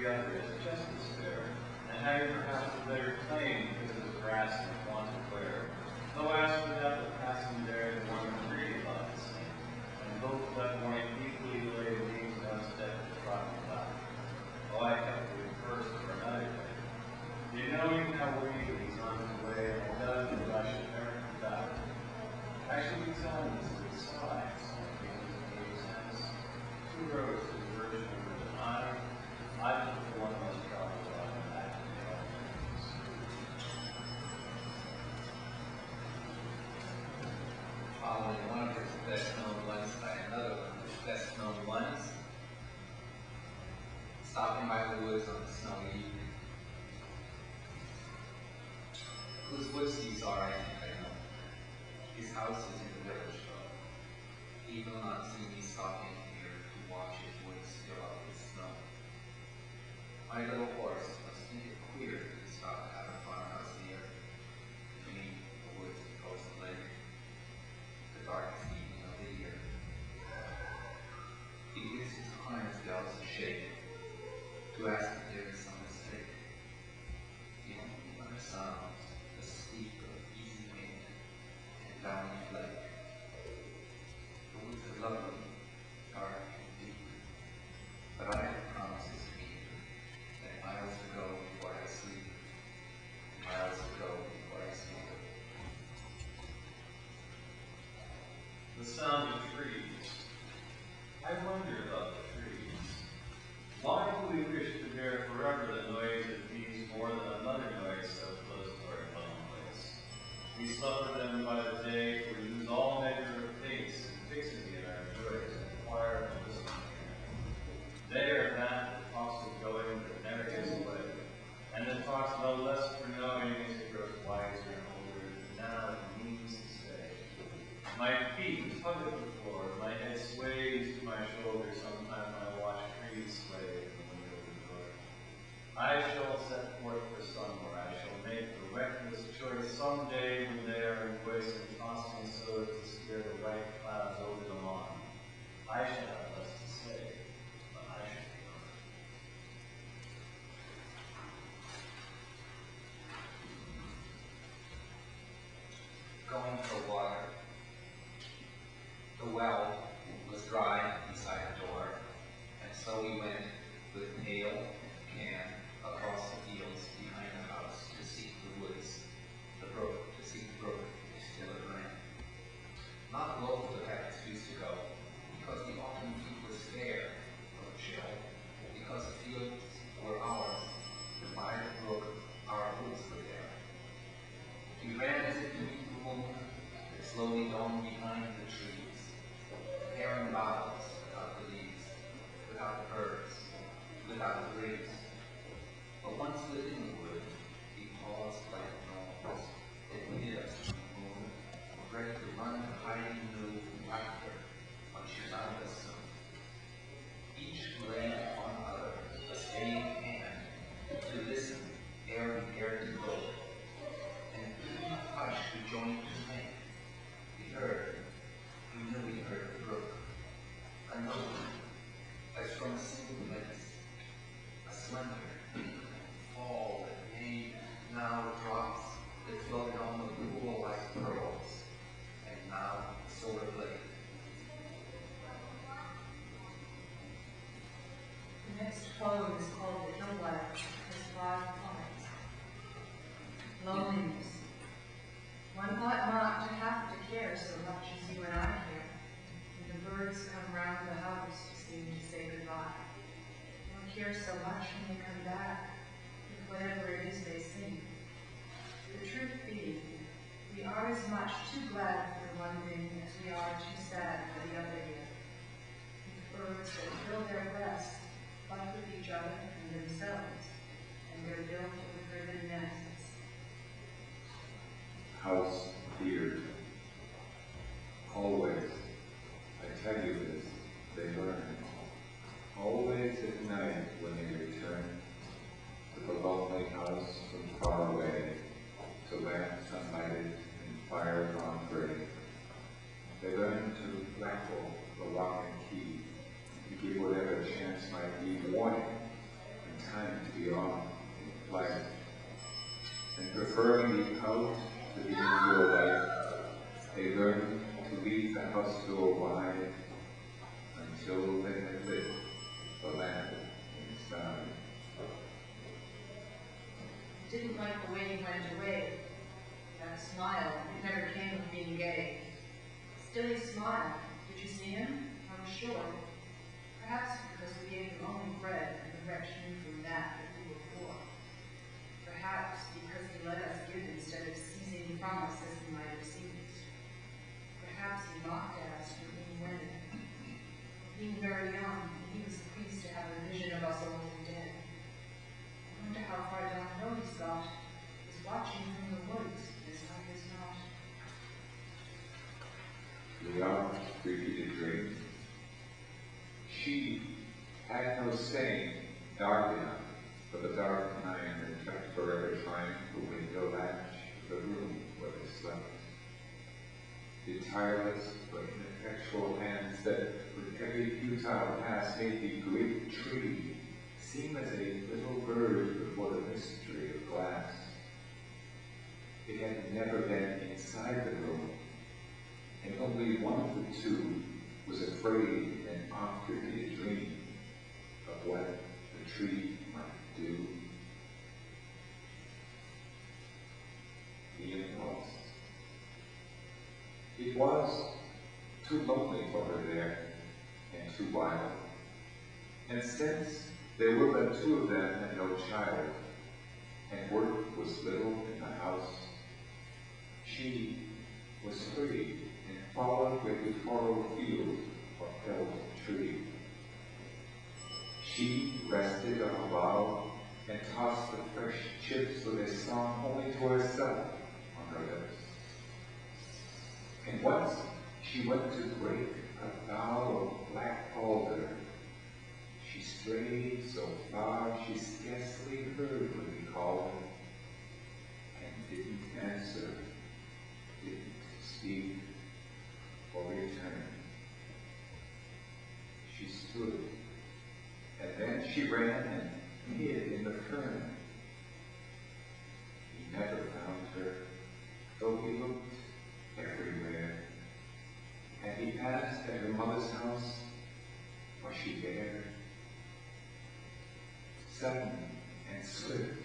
other is just as fair, and having perhaps a better claim because of the grass and want of wear, though asked without the passing there the one who really thought the same, and both that morning equally lay these one step to trodden about. Oh, I kept it first for another day. Do you know even how weedy he's on his way, and it does that I should never come back? I should be telling this to the sides, two roads to the Virgin River, and I took the one most traveled on that. Following one of his best known ones by another one of his best known ones, stopping by the woods on a snowy evening. Whose woods these are, I think I know. His house is in the village, though. He will not see me stopping here to watch his woods fill up with snow. My little horse must think it queer to stop at a farmhouse near, between the woods and coast lake, the darkest evening of the year. He gives his harness bells a shake to ask if there is some mistake. He only understands the sleep of easy wind and downy flake. The woods are lovely, dark and deep, but I have promises to keep, and miles to go before I sleep, miles to go before I sleep. The sound of trees. I wonder about the trees. Why do we wish to bear forever the noise of these more than another noise so close to our dwelling place? We suffer them by the day, for we lose all measure of pace and fixity in our joys, and acquire and listen. They are that talks of going but never gets away, and that talks no less for knowing as it grows wiser and older, now it means to stay. My feet tug at the floor, my head sways to my shoulder, sometimes I watch trees sway from the window of the door. I shall set forth for somewhere, I shall make the reckless choice someday when they are in voice and tossing so as to scare the white clouds over them on. I shall have less to say, but I shall be gone. Going for water. The well was dry inside the door, and so we went with pail and can across the fields behind the house to seek the woods, the brook, to seek the brook if still it ran. Not loath to have excuse to go, because the autumn heat was fair, though chill, because the fields were ours, and by the brook our woods were there. We ran as if to meet the moon that slowly dawned behind the trees, heron boughs without the leaves, without the birds, without the breeze. But once within the wood, we paused like gnomes that needed us from the moon, ready to run to hiding new laughter when she found us soon. Each laid on other a steadying hand to listen ere we dared to go, and in a hush we joined to think. We knew we heard the brook, a note as from a single place, a slender fall that made now drops that floated on the pool like pearls, and now a silver blade. The next poem is called The Hill Black. There's 5 poems. Loneliness. One ought not to have to care so much as you and I care. When the birds come round the house to seem to say goodbye. One cares so much when they come back with whatever it is they sing. The truth being, we are as much too glad for one thing as we are too sad for the other here. The birds that fill their breasts fight with each other and themselves, and they're built with ribbon nests. House feared. Always, I tell you this, they learn. Always at night when they return to the lonely house from far away, to lamps unlighted and fires on gray. They learn to rattle the lock and key, to give whatever chance might be warning in time He didn't like the way he went away. That smile, it never came of being gay. Still he smiled. Did you see him? I was sure. Perhaps because we gave him only bread and the wretch knew from that we were poor. Perhaps because he let us give instead of seizing from us as he might have seized. Perhaps he mocked at us for being women. Being very young, he was pleased to have a vision of us old and dead. I wonder how far down the road he's got. He's watching from the woods, as I is not. The young repeated dream. She had no saying dark enough for the dark mind that kept forever trying the window latch of the room where they slept. The tireless but ineffectual hands that with every futile pass made the great tree seem as a little bird before the mystery of glass. It had never been inside the room, and only one of the two was afraid and offered a dream of what the tree might do. The impulse. It was too lonely for her there, and too wild. And since there were but two of them and no child, and work was little in the house, she was free and followed with the furrowed field or felled tree. She rested on a bough and tossed the fresh chips with a song only to herself on her lips. And once she went to break a bough of black alder. She strayed so far she scarcely heard when he called her, and didn't answer, didn't speak or return. She stood, and then she ran and hid in the fern. He never found her, though he looked everywhere. And he passed at her mother's house. Was she there? Sudden and swift,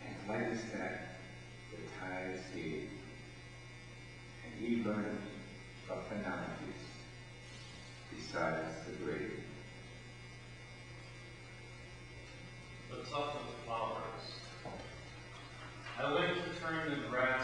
and light as that, the tides gave. And he learned of banalities besides the grave. The tuft of flowers. I went to turn the grass